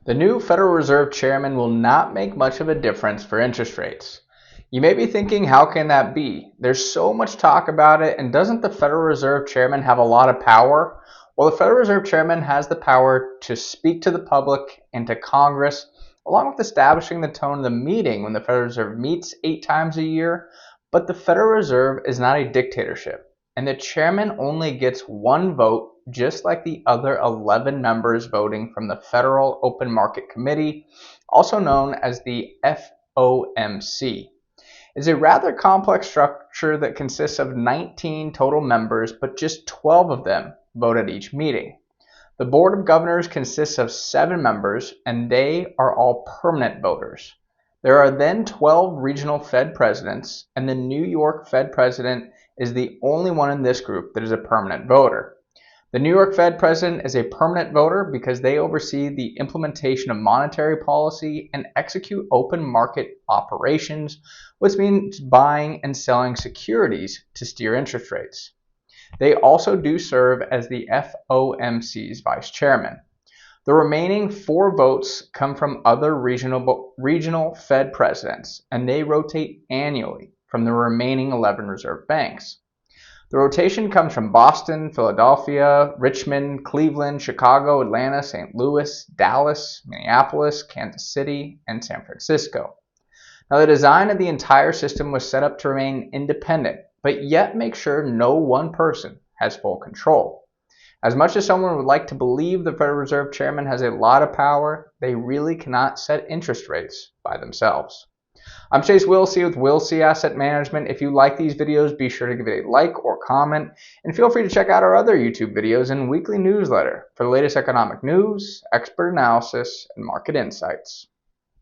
The new Federal Reserve Chairman will not make much of a difference for interest rates. You may be thinking, how can that be? There's so much talk about it, and doesn't the Federal Reserve Chairman have a lot of power? Well, the Federal Reserve Chairman has the power to speak to the public and to Congress, along with establishing the tone of the meeting when the Federal Reserve meets 8 times a year. But the Federal Reserve is not a dictatorship, and the chairman only gets one vote, just like the other 11 members voting from the Federal Open Market Committee, also known as the FOMC. It's a rather complex structure that consists of 19 total members, but just 12 of them vote at each meeting. The Board of Governors consists of 7 members, and they are all permanent voters. There are then 12 regional Fed presidents, and the New York Fed president is the only one in this group that is a permanent voter. The New York Fed president is a permanent voter because they oversee the implementation of monetary policy and execute open market operations, which means buying and selling securities to steer interest rates. They also do serve as the FOMC's vice chairman. The remaining 4 votes come from other regional Fed presidents, and they rotate annually from the remaining 11 reserve banks. The rotation comes from Boston, Philadelphia, Richmond, Cleveland, Chicago, Atlanta, St. Louis, Dallas, Minneapolis, Kansas City, and San Francisco. Now, the design of the entire system was set up to remain independent, but yet make sure no one person has full control. As much as someone would like to believe the Federal Reserve Chairman has a lot of power, they really cannot set interest rates by themselves. I'm Chase Wilsey with Wilsey Asset Management. If you like these videos, be sure to give it a like or comment, and feel free to check out our other YouTube videos and weekly newsletter for the latest economic news, expert analysis, and market insights.